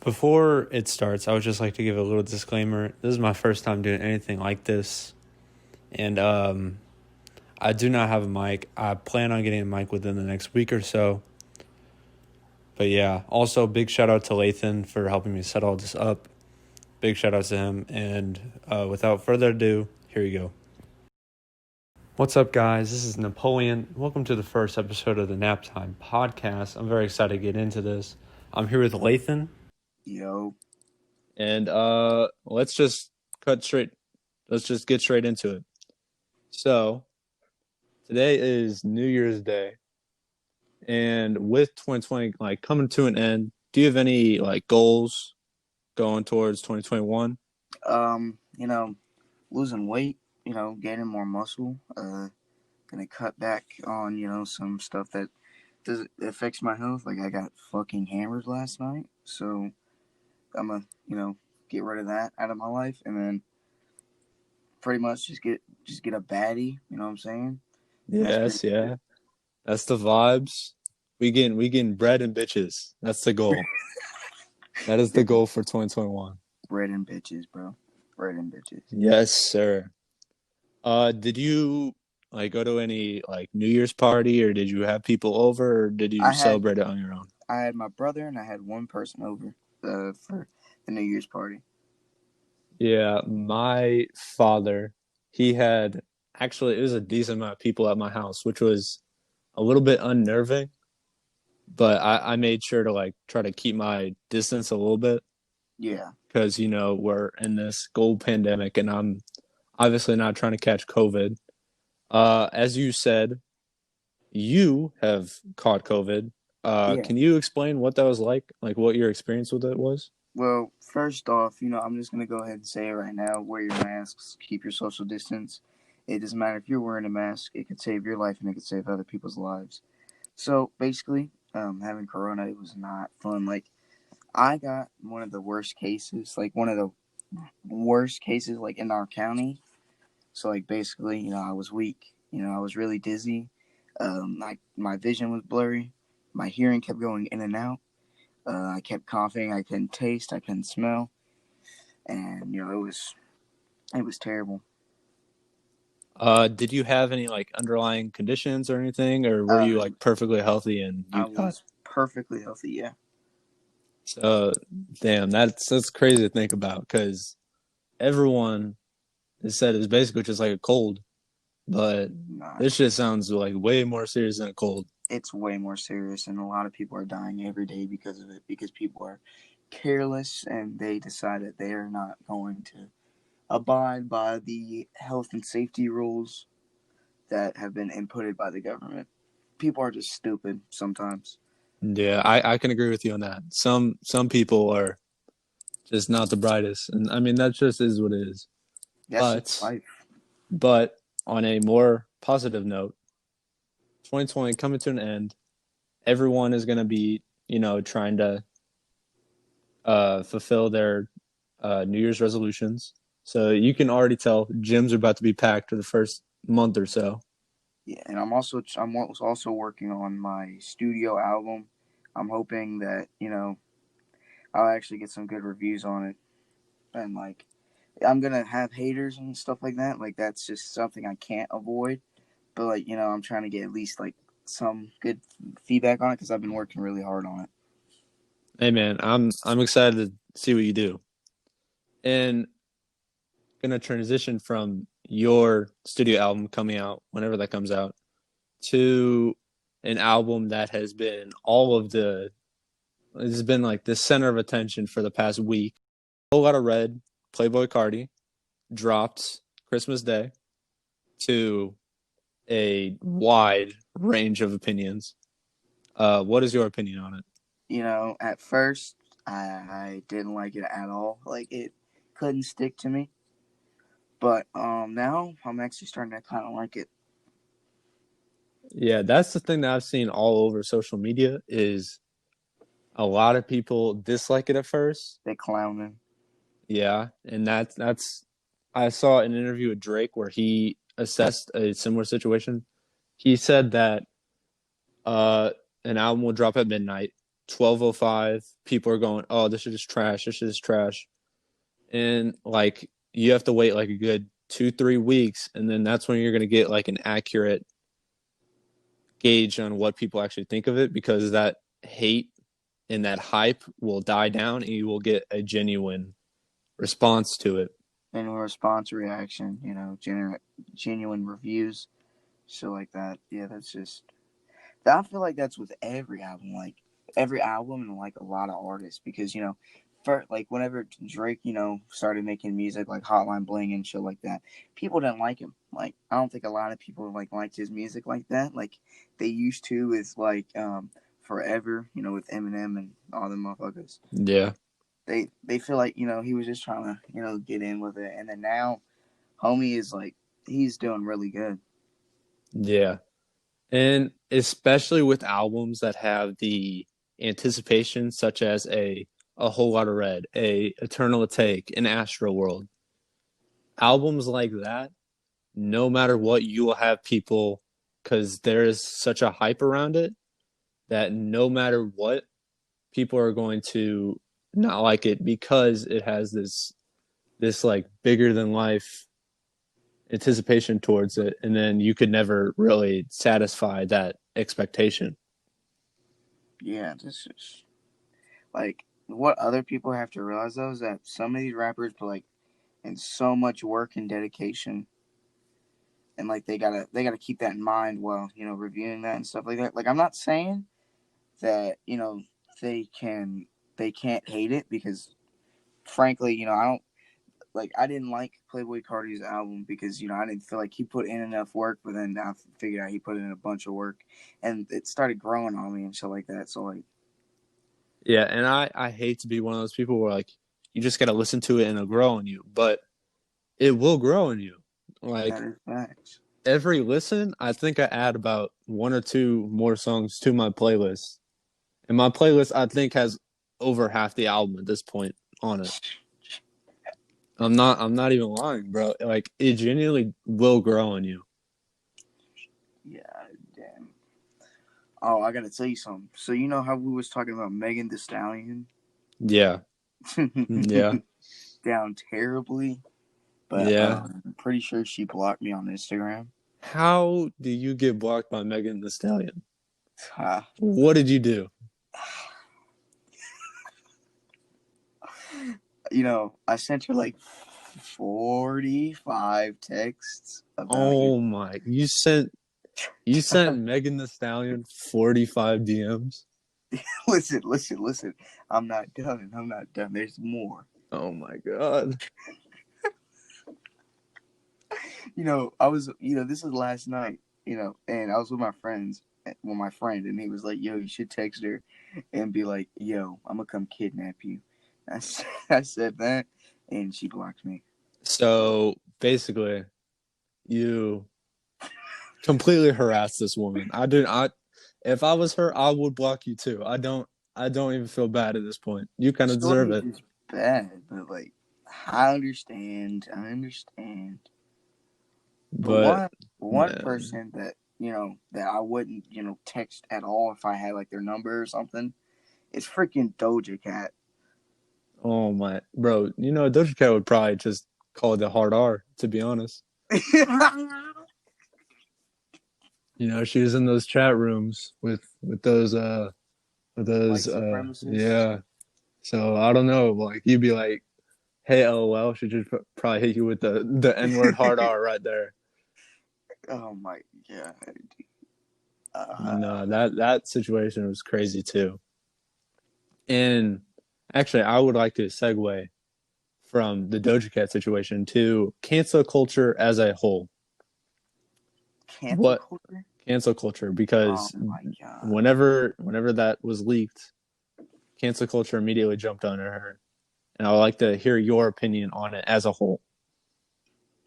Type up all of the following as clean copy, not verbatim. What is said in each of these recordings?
Before it starts, I would just like to give a little disclaimer. This is my first time doing anything like this, and I do not have a mic. I plan on getting a mic within the next week or so. But yeah, also big shout out to Lxythan for helping me set all this up. Big shout out to him. And without further ado, here you go. What's up, guys? This is Napoleon. Welcome to the first episode of the Nap Time podcast. I'm very excited to get into this. I'm here with Lxythan. Yo. And let's just get straight into it. So today is New Year's Day. And with 2020 coming to an end, do you have any goals going towards 2021? Losing weight, gaining more muscle, gonna cut back on, some stuff that affects my health. Like I got fucking hammered last night, so I'm gonna, get rid of that out of my life, and then pretty much just get a baddie, you know what I'm saying? Yes, yeah. That's the vibes. We getting bread and bitches. That's the goal. That is the goal for 2021. Bread and bitches, bro. Bread and bitches. Yes, sir. Did you go to any New Year's party, or did you have people over, or did you celebrate it on your own? I had my brother and I had one person over for the New Year's party. Yeah, my father, he had it was a decent amount of people at my house, which was a little bit unnerving, but I made sure to try to keep my distance a little bit. Yeah. Because, we're in this global pandemic and I'm obviously not trying to catch COVID. As you said, you have caught COVID. Yeah. Can you explain what that was like what your experience with it was? Well, first off, I'm just going to go ahead and say it right now. Wear your masks. Keep your social distance. It doesn't matter if you're wearing a mask. It could save your life and it could save other people's lives. So, basically, having corona, it was not fun. I got one of the worst cases, in our county. So, basically, I was weak. I was really dizzy. My vision was blurry. My hearing kept going in and out. I kept coughing. I couldn't taste. I couldn't smell. And, it was terrible. Did you have any underlying conditions or anything, or were you perfectly healthy and you was perfectly healthy, yeah. So, damn, that's crazy to think about because everyone has said it's basically just like a cold, but this shit sounds way more serious than a cold. It's way more serious, and a lot of people are dying every day because of it, because people are careless and they decide that they are not going to abide by the health and safety rules that have been inputted by the government. People are just stupid sometimes. Yeah, I can agree with you on that. Some people are just not the brightest, and I mean that just is what it is. That's life. But on a more positive note, 2020 coming to an end, everyone is going to be trying to fulfill their New Year's resolutions. So you can already tell gyms are about to be packed for the first month or so. Yeah, and I'm also working on my studio album. I'm hoping that I'll actually get some good reviews on it, and I'm gonna have haters and stuff like that. That's just something I can't avoid. But I'm trying to get at least some good feedback on it because I've been working really hard on it. Hey man, I'm excited to see what you do, and gonna transition from your studio album coming out whenever that comes out to an album that has been it's been the center of attention for the past week. Whole Lot of Red, Playboy Cardi dropped Christmas Day to a wide range of opinions. What is your opinion on it? At first I didn't like it at all. It couldn't stick to me. But now I'm actually starting to kind of like it. Yeah, that's the thing that I've seen all over social media is a lot of people dislike it at first. They clown him. Yeah, and that's I saw an interview with Drake where he assessed a similar situation. He said that an album will drop at midnight 12:05, people are going, "Oh, this shit is trash. This shit is trash." And like you have to wait like a good 2-3 weeks, and then that's when you're gonna get like an accurate gauge on what people actually think of it, because that hate and that hype will die down, and you will get a genuine response to it. And a response reaction, genuine reviews, so like that. Yeah, that's just. I feel like that's with every album, and like a lot of artists, because for like whenever Drake, started making music like Hotline Bling and shit like that, people didn't like him. Like I don't think a lot of people liked his music like that, like they used to with Forever, with Eminem and all them motherfuckers. Yeah. They feel like he was just trying to get in with it, and then now, homie is like he's doing really good. Yeah. And especially with albums that have the anticipation, such as a Whole Lot of Red, a Eternal Take, an Astro World. Albums like that, no matter what, you will have people, because there is such a hype around it, that no matter what, people are going to not like it, because it has this like bigger than life anticipation towards it, and then you could never really satisfy that expectation. Yeah, this is like what other people have to realize though is that some of these rappers put like in so much work and dedication, and like they gotta keep that in mind while reviewing that and stuff like that. Like I'm not saying that they can they can't hate it, because frankly I don't like I didn't like Playboy Cardi's album because I didn't feel like he put in enough work, but then I figured out he put in a bunch of work, and it started growing on me and shit like that. So like Yeah, and I hate to be one of those people where like you just gotta listen to it and it'll grow on you, but it will grow on you. that Like is facts. every listen, I think I add about one or two more songs to my playlist. And my playlist, I think, has over half the album at this point on it. I'm not even lying, bro. Like it genuinely will grow on you. Yeah, damn. Oh, I gotta tell you something. So you know how we was talking about Megan Thee Stallion Yeah. Yeah. down terribly, but Yeah. I'm pretty sure she blocked me on Instagram. How do you get blocked by Megan Thee Stallion? Uh, What did you do? I sent her like 45 texts about you. Oh my! You sent Megan Thee Stallion 45 DMs. Listen. I'm not done. There's more. Oh my god. I was, this is last night, and I was with my friend, and he was like, yo, you should text her and be like, yo, I'm gonna come kidnap you. I said that, and she blocked me. So basically, you completely harassed this woman. I did. If I was her, I would block you too. I don't even feel bad at this point. You kind of deserve Shorty it. is bad, but like, I understand. But But one man, person that that I wouldn't text at all if I had like their number or something is freaking Doja Cat. oh my, bro. Doja Cat would probably just call it the hard R. To be honest, she was in those chat rooms with White those supremacists. yeah. So I don't know. Like you'd be like, hey, LOL, should just probably hit you with the N word hard R right there. Oh my god. No, that situation was crazy too. And actually, I would like to segue from the Doja Cat situation to cancel culture as a whole. Cancel What culture? cancel culture? Oh Because my god. whenever that was leaked, cancel culture immediately jumped on her. And I would like to hear your opinion on it as a whole.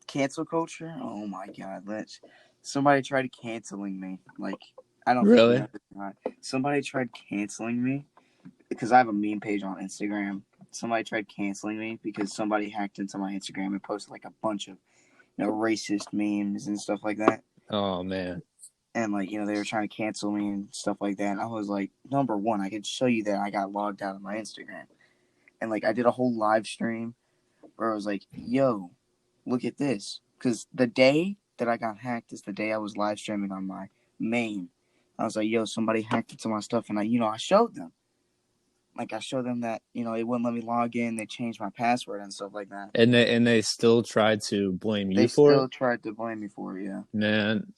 Cancel culture? Oh my god. Somebody tried canceling me. Like, I don't think you Really? know this or not. Somebody tried canceling me because I have a meme page on Instagram. Somebody tried canceling me because somebody hacked into my Instagram and posted like a bunch of racist memes and stuff like that. Oh man. and like they were trying to cancel me and stuff like that. And I was like, number one, I could show you that I got logged out of my Instagram, and like I did a whole live stream where I was like, yo, look at this, because the day that I got hacked is the day I was live streaming on my main. I was like, yo, somebody hacked into my stuff, and I showed them. Like I showed them that it wouldn't let me log in. They changed my password and stuff like that. And they still tried to blame They you for it. still tried to blame me for it. Yeah. Man,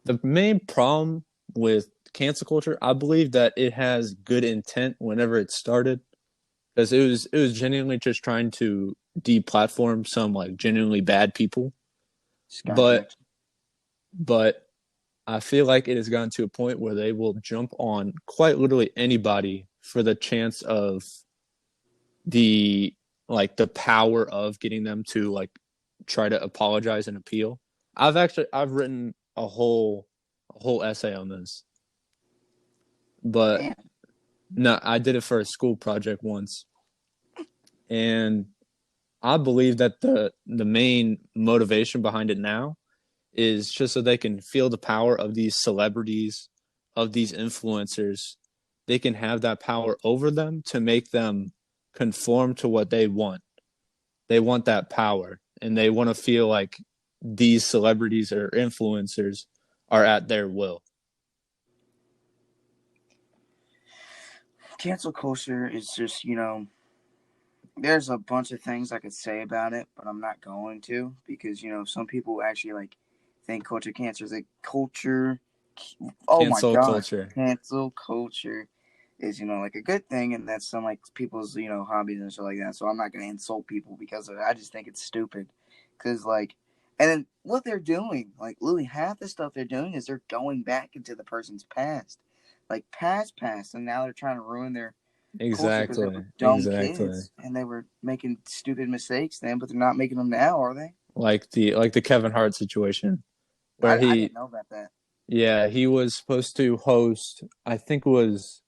the main problem with cancel culture, I believe that it has good intent whenever it started, because it was genuinely just trying to deplatform some like genuinely bad people. But Skyjacks. but I feel like it has gotten to a point where they will jump on quite literally anybody for the chance of the the power of getting them to like try to apologize and appeal. I've written a whole essay on this. But Damn. no, I did it for a school project once. And I believe that the main motivation behind it now is just so they can feel the power of these celebrities, of these influencers. They can have that power over them to make them conform to what they want. They want that power, and they want to feel like these celebrities or influencers are at their will. Cancel culture is just there's a bunch of things I could say about it, but I'm not going to, because some people actually like think culture cancer is a culture. Oh my Cancel god, culture. cancel culture is like a good thing, and that's some like people's hobbies and stuff like that. So I'm not gonna insult people because of it. I just think it's stupid, because like, and then what they're doing, like literally half the stuff they're doing is they're going back into the person's past, like past, and now they're trying to ruin their culture because they Exactly. were dumb Exactly. kids and they were making stupid mistakes then, but they're not making them now, are they? Like the Kevin Hart situation where I didn't know about that. he was supposed to host, I think it was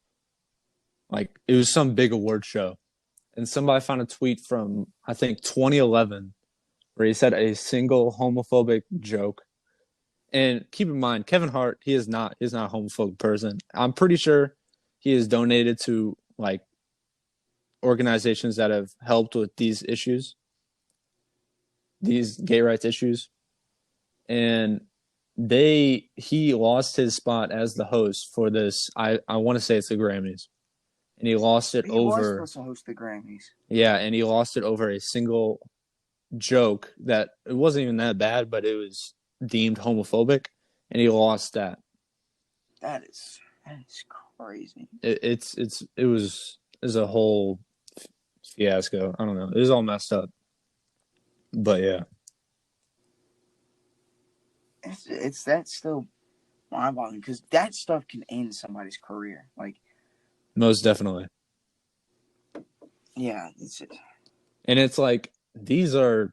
some big award show, and somebody found a tweet from I think 2011 where he said a single homophobic joke. And keep in mind, Kevin Hart, he is not a homophobic person. I'm pretty sure he has donated to like organizations that have helped with these issues, these gay rights issues. And he lost his spot as the host for this. I want to say it's the Grammys, and he lost it He was over. supposed to host the Grammys. Yeah, and he lost it over a single joke that it wasn't even that bad, but it was deemed homophobic, and he lost that. That is crazy. It was a whole fiasco. I don't know. It was all messed up, but yeah, It's that still mind-boggling, because that stuff can end somebody's career. Like, most definitely. yeah, it's And it's like these are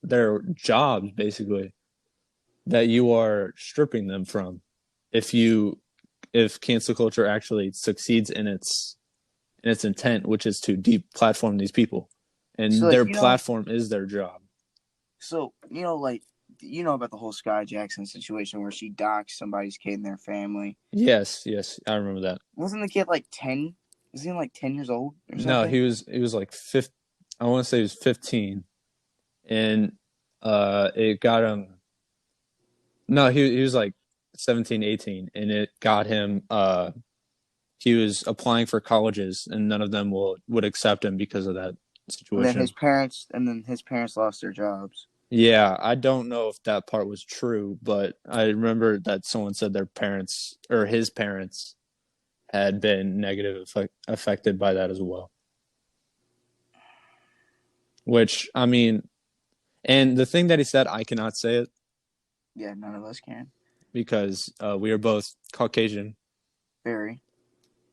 their jobs basically that you are stripping them from if cancel culture actually succeeds in its intent, which is to deplatform these people, so and like their platform is their job. So like about the whole Sky Jackson situation where she doxed somebody's kid and their family. Yes, I remember that. Wasn't the kid like 10? Was he like 10 years old or something? No, he was like 15. I want to say he was 15, and it got him. No, he was like 17, 18, and it got him. He was applying for colleges, and none of them would accept him because of that And then situation. his parents lost their jobs. Yeah, I don't know if that part was true, but I remember that someone said their parents or his parents had been affected by that as well. Which, I mean, and the thing that he said, I cannot say it. Yeah, none of us can. Because we are both Caucasian. Very.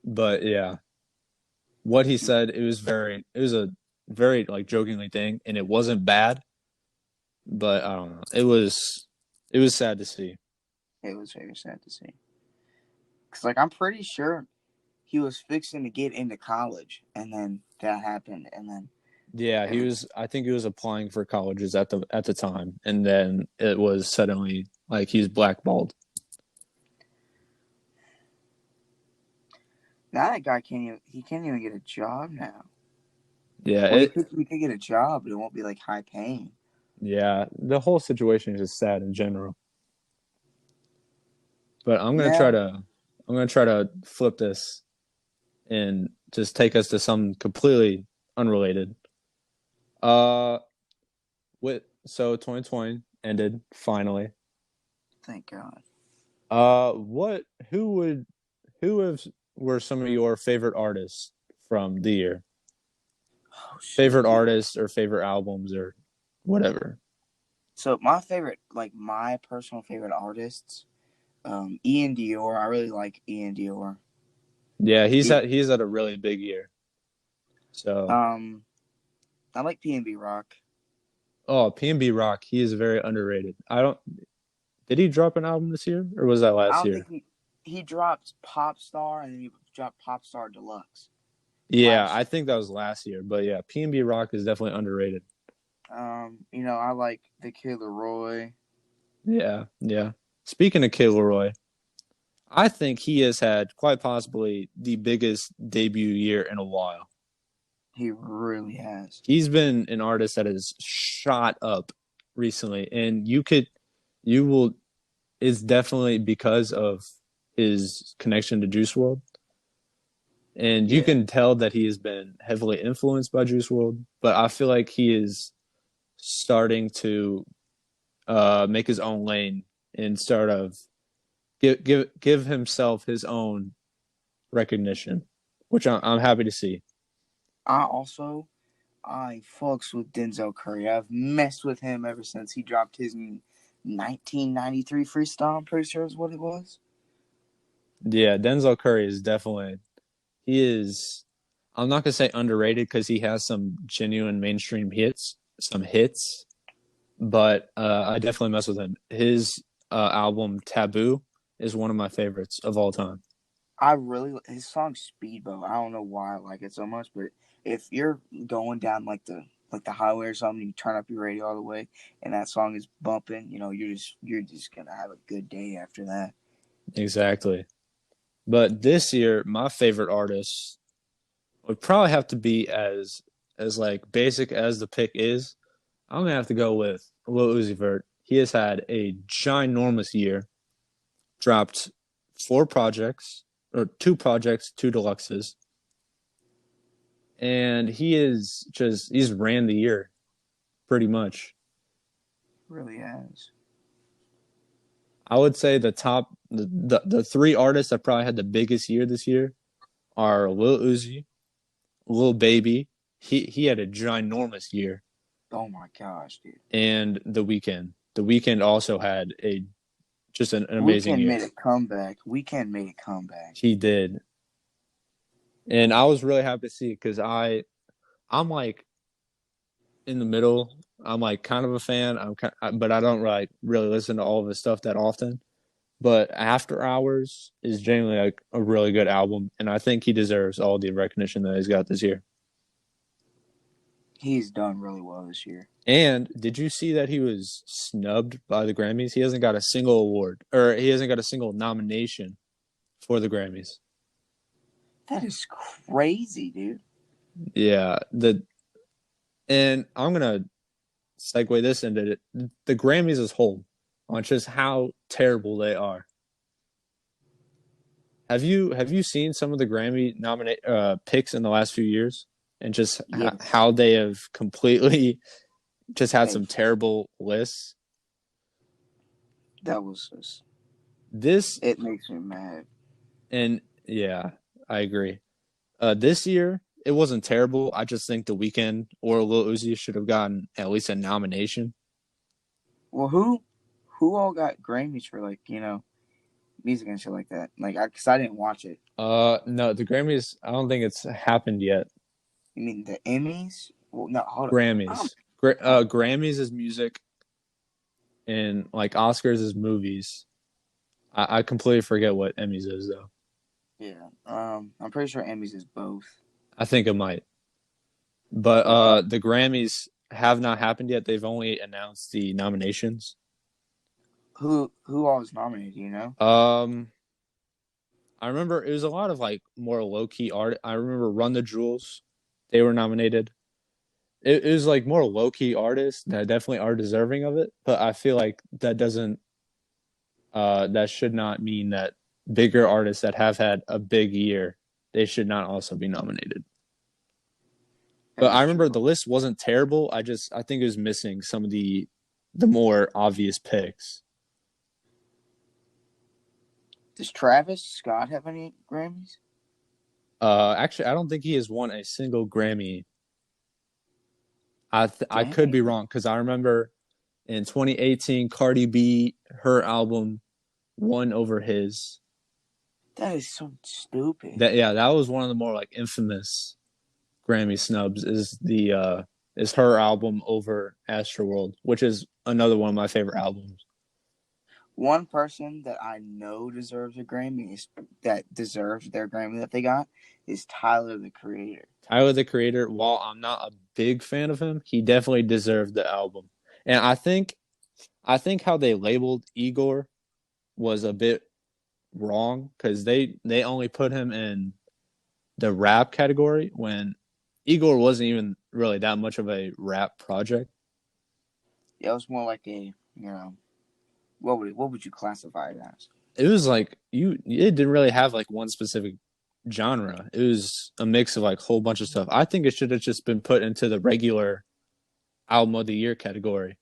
But yeah, what he said, it was a very like jokingly thing, and it wasn't bad. But I don't know. It was sad to see. It was very sad to see. Because, like, I'm pretty sure he was fixing to get into college, and then that happened, and then... Yeah, I think he was applying for colleges at the time, and then it was suddenly like he's blackballed. Now that guy can't even get a job now. Yeah, Well, he could get a job, but it won't be like high paying. the whole situation is just sad in general. But Yeah, I'm gonna try to flip this and just take us to something completely unrelated. Uh, so 2020 ended finally. thank God. What who have were some of your favorite artists from the year? Oh Favorite shoot. artists or favorite albums or whatever. So my favorite, like my personal favorite artists, Ian Dior. I really like Ian Dior. Yeah, He, he's had a really big year. So, um, I like P&B Rock. oh, P&B Rock, he is very underrated. I don't Did he drop an album this year or was that I last don't think year? he dropped Pop Star and then he dropped Pop Star Deluxe Yeah, last I year. think that was last year, but yeah, P&B Rock is definitely underrated. I like the Kid Leroy. Yeah, yeah. Speaking of Kid Leroy, I think he has had quite possibly the biggest debut year in a while. He really has. He's been an artist that has shot up recently, and you will, it's definitely because of his connection to Juice World. And you Yeah, can tell that he has been heavily influenced by Juice World, but I feel like he is starting to make his own lane and start of give himself his own recognition, which I'm happy to see. I also I fucks with Denzel Curry. I've messed with him ever since he dropped his 1993 freestyle. I'm pretty sure is what it was. Yeah, Denzel Curry is definitely he is. I'm not gonna say underrated because he has some genuine mainstream hits, some hits, but I definitely mess with him. His album Taboo is one of my favorites of all time. I really his song Speedboat. I don't know why I like it so much, but if you're going down like the highway or something, you turn up your radio all the way, and that song is bumping. You're just gonna have a good day after that. Exactly. But this year, my favorite artist would probably have to be as like basic as the pick is. I'm gonna have to go with Lil Uzi Vert. He has had a ginormous year. Dropped 4 projects or 2 projects, 2 deluxes, and he's ran the year pretty much. Really has. I would say the 3 artists that probably had the biggest year this year are Lil Uzi, Lil Baby. He had a ginormous year, Oh my gosh, dude. and The Weeknd. The Weeknd also had a just an amazing Weekend year. made a comeback. Weekend made a comeback. He did, and I was really happy to see it because I'm like in the middle. I'm like kind of a fan. But I don't like really listen to all of his stuff that often. But After Hours is genuinely like a really good album, and I think he deserves all the recognition that he's got this year. He's done really well this year. And did you see that he was snubbed by the Grammys? He hasn't got a single award, or he hasn't got a single nomination for the Grammys. That is crazy, dude. Yeah, and I'm gonna segue this into it. The Grammys as whole on just how terrible they are. Have you seen some of the Grammy nominate picks in the last few years and just Yes. how they have completely just had Hey, some terrible lists? that was just, This it makes me mad. and yeah, I agree. This year it wasn't terrible. I just think The Weeknd or Lil Uzi should have gotten at least a nomination. Well, who all got Grammys for music and shit like that? Cause I didn't watch it. No, the Grammys. I don't think it's happened yet. You mean the Emmys? Well, no, hold on. Grammys. Oh, Grammys is music, and like Oscars is movies. I completely forget what Emmys is though. yeah. I'm pretty sure Emmys is both. I think it might, but But the Grammys have not happened yet. They've only announced the nominations. Who all was nominated? You know. I remember it was a lot of like more low key art. I remember Run the Jewels, they were nominated. It was like more low key artists that definitely are deserving of it, but I feel like that doesn't that should not mean that bigger artists that have had a big year, they should not also be nominated. But That I is remember true. the list wasn't terrible. I think it was missing some of the more obvious picks. Does Travis Scott have any Grammys? Actually, I don't think he has won a single Grammy. I could be Dang, wrong because I remember in 2018, Cardi B, her album won over his. that is so stupid. That was one of the more like infamous Grammy snubs is her album over Astroworld, which is another one of my favorite albums. One person that I know deserves a Grammy that deserves their Grammy that they got is Tyler the Creator. Tyler the Creator, while I'm not a big fan of him, he definitely deserved the album. And I think how they labeled Igor was a bit wrong because they only put him in the rap category when Igor wasn't even really that much of a rap project. Yeah, it was more like a what would you classify it as? It was like it didn't really have like one specific genre. It was a mix of like a whole bunch of stuff. I think it should have just been put into the regular album of the year category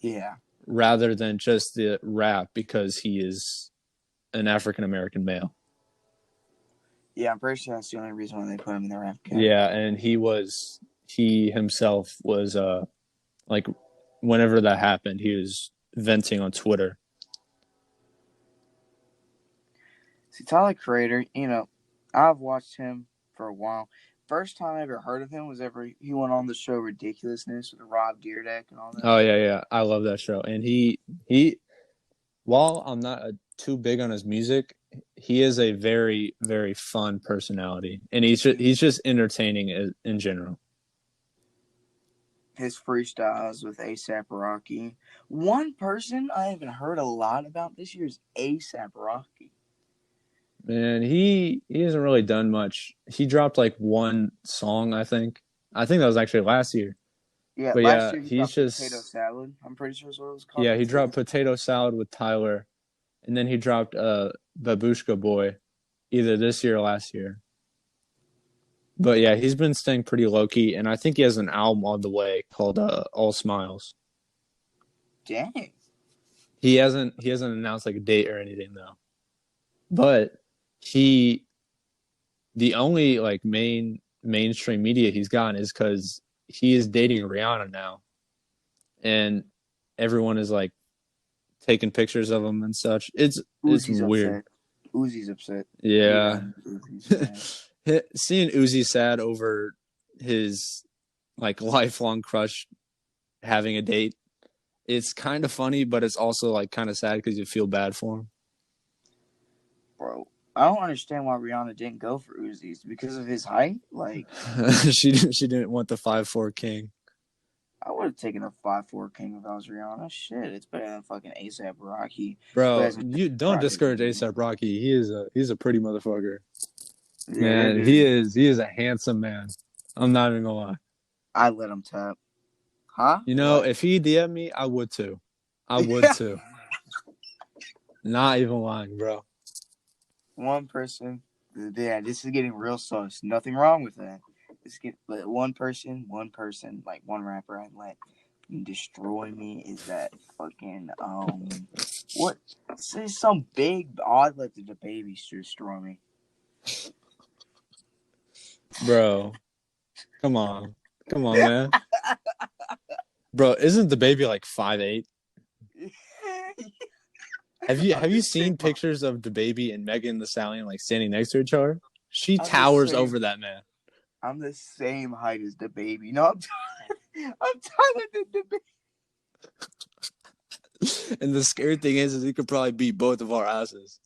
Yeah, rather than just the rap because he is an African American male. yeah, I'm pretty sure that's the only reason why they put him in the rap category. Yeah, and he himself was like whenever that happened, he was venting on Twitter. See, Tyler Creator, I've watched him for a while. First time I ever heard of him was he went on the show Ridiculousness with Rob Dyrdek and all Oh them. yeah, I love that show. And he while I'm not too big on his music, he is a very very fun personality, and he's just entertaining in general. His freestyles with ASAP Rocky. One person I haven't heard a lot about this year is ASAP Rocky. Man, he hasn't really done much. He dropped like one song, I think. I think that was actually last year. Yeah, But last yeah, year he he's dropped Potato just Salad. I'm pretty sure that's what it was called. yeah, he dropped Potato Salad with Tyler, and then he dropped Babushka Boy, either this year or last year. But yeah, he's been staying pretty low key, and I think he has an album on the way called All Smiles. Dang. He hasn't announced like a date or anything though. But he the only like mainstream media he's gotten is because he is dating Rihanna now, and everyone is like taking pictures of him and such. It's Uzi's weird. upset. Uzi's upset. Yeah, Uzi's seeing Uzi sad over his like lifelong crush having a date, it's kind of funny, but it's also like kind of sad because you feel bad for him. Bro, I don't understand why Rihanna didn't go for Uzi's because of his height. Like, she didn't want the 5'4" king. I would have taken a 5'4" king if I was Rihanna. Shit, it's better than fucking ASAP Rocky. Bro, you don't discourage ASAP Rocky. He's a pretty motherfucker. Yeah, Man, dude. he is a handsome man. I'm not even gonna lie. I let him tap. Huh? You know, What? if he DM me, I would too. I would too. Not even lying, bro. One person. Yeah, this is getting real sus. Nothing wrong with that. But one person, like one rapper I let destroy me is that fucking what? Say some big odd let the babies destroy me. Bro, come on, man. Bro, isn't the baby like 5'8"? Have you seen pictures of the baby and Megan the Stallion like standing next to each other? She towers over that man. I'm the same height as the baby. No, I'm taller than the baby. And the scary thing is he could probably beat both of our asses.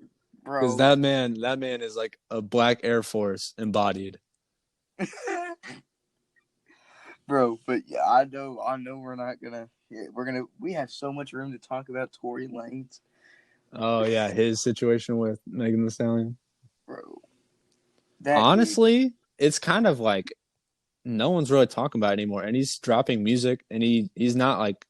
Bro. Because that man is like a black Air Force embodied. bro. But yeah, I know we're not gonna. Yeah, we have so much room to talk about Tory Lanez, Oh yeah, his situation with Megan Thee Stallion. bro. That dude, Honestly, it's kind of like no one's really talking about it anymore. And he's dropping music, and he's not like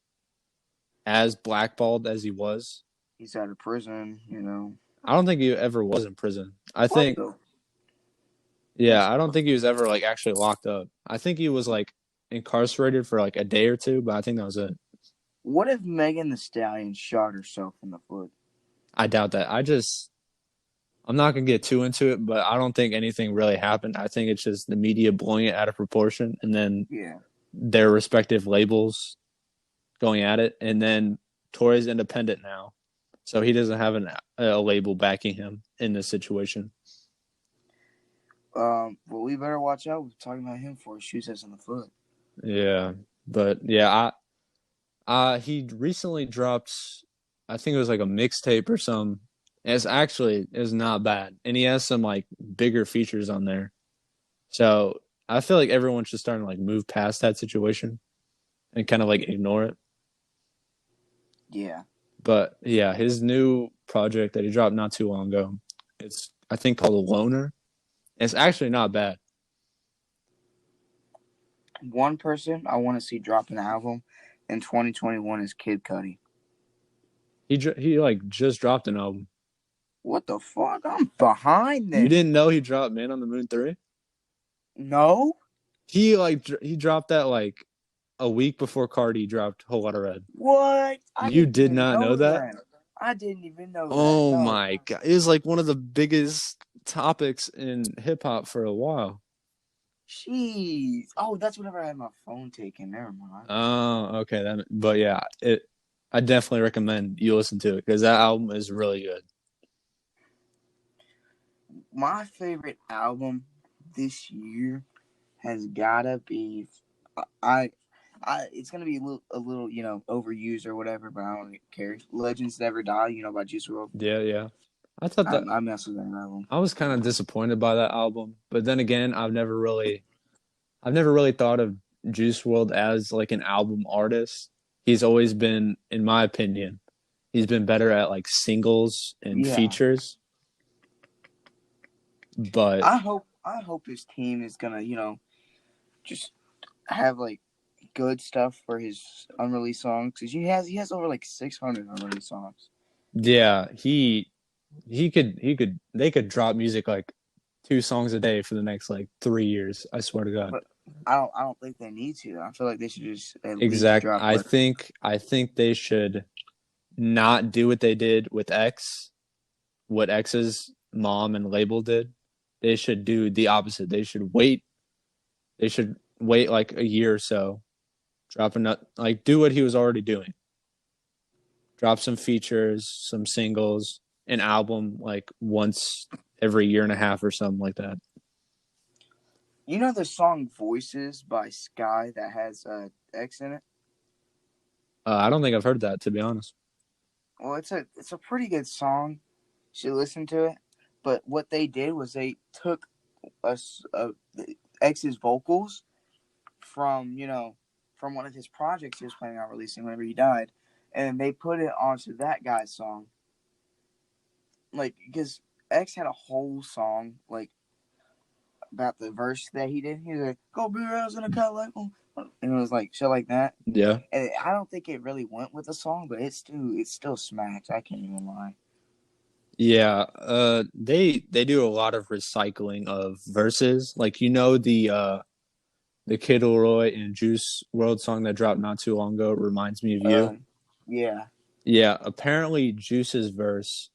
as blackballed as he was. he's out of prison. You know I don't think he ever was in prison. I what think, the? yeah, That's I don't think he was ever like actually locked up. I think he was like incarcerated for like a day or two, but I think that was it. what if Megan the Stallion shot herself in the foot? I doubt that. I'm not gonna get too into it, but I don't think anything really happened. I think it's just the media blowing it out of proportion, and then Yeah. their respective labels going at it, and then Tory's independent now, so he doesn't have a label backing him in this situation. Well, we better watch out. We're talking about him before he shoots us in the foot. Yeah, but yeah, he recently dropped, I think it was like a mixtape or some. It's not bad, and he has some like bigger features on there. So I feel like everyone should start to like move past that situation and kind of like ignore it. Yeah. But yeah, his new project that he dropped not too long ago, it's I think called Loner. It's actually not bad. One person I want to see drop an album in 2021 is Kid Cudi. He like just dropped an album. What the fuck? I'm behind You then. didn't know he dropped Man on the Moon 3? No? He dropped that like a week before Cardi dropped Whole Lotta Red. What? I You didn't did even not know know that? that. I didn't even know that. Oh No. my god. It was like one of the biggest topics in hip hop for a while. Jeez. Oh, that's whenever I had my phone taken. Never mind. Oh, okay. But yeah, I definitely recommend you listen to it because that album is really good. My favorite album this year has gotta be. I it's gonna be a little, overused or whatever, but I don't care. Legends Never Die, by Juice WRLD. Yeah, yeah. I thought that I mess with that album. I was kind of disappointed by that album, but then again, I've never really thought of Juice World as like an album artist. He's always been, in my opinion, he's been better at like singles and Yeah, features. But I hope his team is gonna, just have like good stuff for his unreleased songs because he has over like 600 unreleased songs. yeah, they could drop music like 2 songs a day for the next like 3 years. I swear to God. But I don't think they need to. I feel like they should just at least drop I think they should not do what they did with X, what X's mom and label did. They should do the opposite. They should wait like a year or so, like do what he was already doing. Drop some features, some singles, an album like once every year and a half or something like that. You know the song Voices by Sky that has X in it? I don't think I've heard that, to be honest. Well, it's a pretty good song. You should listen to it. But what they did was they took X's vocals from one of his projects he was planning on releasing whenever he died, and they put it onto that guy's song. Like, because X had a whole song like about the verse that he did. He was like, "Go be around in a cut like," and it was like shit like that. Yeah. And I don't think it really went with the song, but it still smacks. I can't even lie. Yeah, they do a lot of recycling of verses. Like the Kid Leroy and Juice World song that dropped not too long ago, Reminds Me of You. Yeah. Yeah, apparently Juice's verse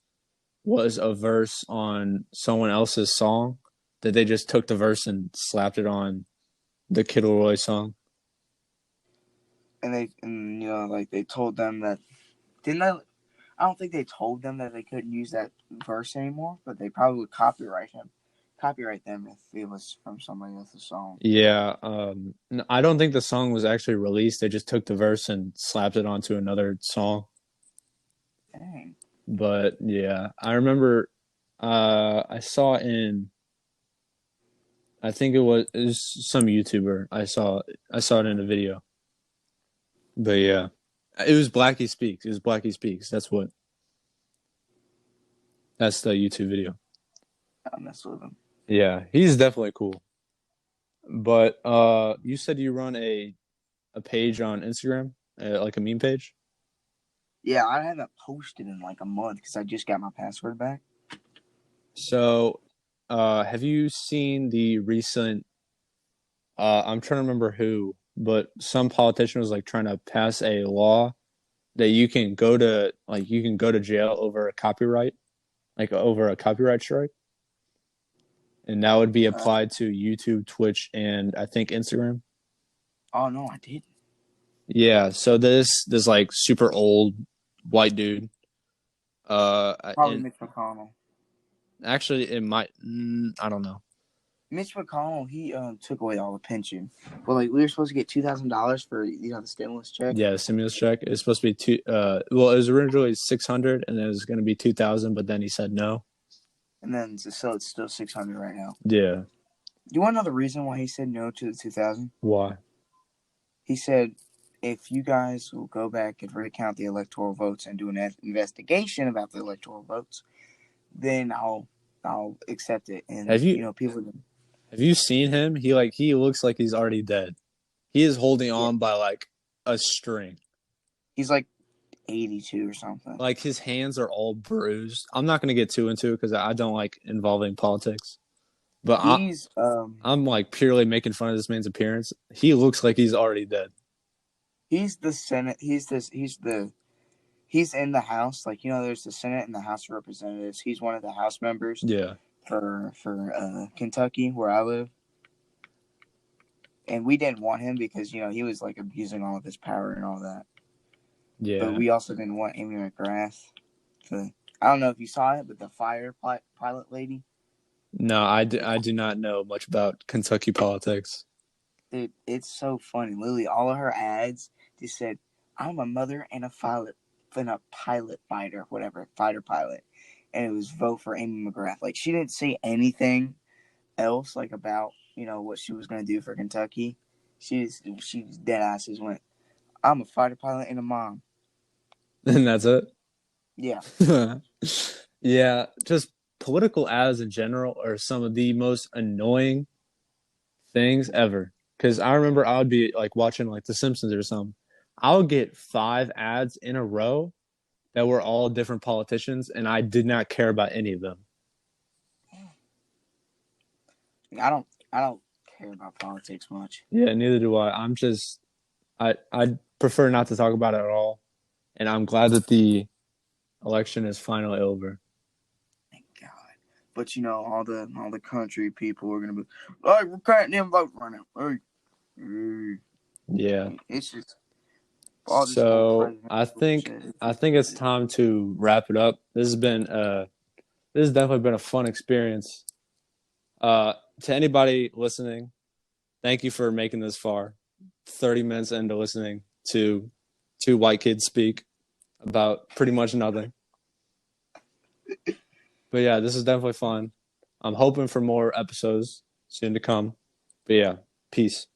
was a verse on someone else's song that they just took the verse and slapped it on the Kid Leroy song. And like they told them that didn't I don't think they told them that they couldn't use that verse anymore, but they probably would copyright them if it was from somebody else's song. Yeah, I don't think the song was actually released. They just took the verse and slapped it onto another song. Dang. But yeah, I remember I saw in I think it was some YouTuber. I saw it in a video. But yeah, it was Blackie Speaks. It was Blackie Speaks. That's the YouTube video. I mess with him. Yeah, he's definitely cool. But you said you run a page on Instagram, like a meme page. Yeah, I haven't posted in like a month because I just got my password back. So, have you seen the recent? I'm trying to remember who, but some politician was like trying to pass a law that you can go to jail over a copyright, like over a copyright strike, and that would be Uh, applied to YouTube, Twitch, and I think Instagram. oh no, I didn't. Yeah, so this like super old white dude, Probably and Mitch McConnell. actually it might, I don't know. Mitch McConnell, he took away all the pension. Well, like we were supposed to get $2,000 for the stimulus check, Yeah, stimulus check. It's supposed to be two. Well, it was originally 600, and then it was going to be 2,000, but then he said no. and then so it's still 600 right now. Yeah. Do you want to know the reason why he said no to the 2,000? Why? He said, if you guys will go back and recount the electoral votes and do an investigation about the electoral votes, then I'll accept it. And Have you people. have you seen him? He looks like he's already dead. He is holding Yeah, on by like a string. he's like 82 or something. Like his hands are all bruised. I'm not going to get too into it because I don't like involving politics. But He's I'm like purely making fun of this man's appearance. He looks like he's already dead. he's the Senate. He's in the House. Like there's the Senate and the House of Representatives. He's one of the House members Yeah. for Kentucky, where I live. And we didn't want him because he was like abusing all of his power and all that. Yeah. But we also didn't want Amy McGrath. I don't know if you saw it, but the fire pilot lady. No, I do not know much about Kentucky politics. Dude, it's so funny. Literally, all of her ads just said, "I'm a mother and a pilot fighter, whatever, fighter pilot," and it was vote for Amy McGrath. Like she didn't say anything else like about what she was gonna do for Kentucky. She dead asses went, "I'm a fighter pilot and a mom." And that's it. Yeah. Yeah, just political ads in general are some of the most annoying things ever. Because I remember I would be like watching like The Simpsons or something. I would get 5 ads in a row that were all different politicians, and I did not care about any of them. I don't care about politics much. Yeah, neither do I. I prefer not to talk about it at all, and I'm glad that the election is finally over. Thank God. But all the country people are gonna be, "Hey, we're counting them votes right now. Hey. Yeah. It's just all this So I think bullshit. I think it's time to wrap it up. This has definitely been a fun experience. To anybody listening, thank you for making this far. 30 minutes into listening to two white kids speak about pretty much nothing. But yeah, this is definitely fun. I'm hoping for more episodes soon to come. But yeah, peace.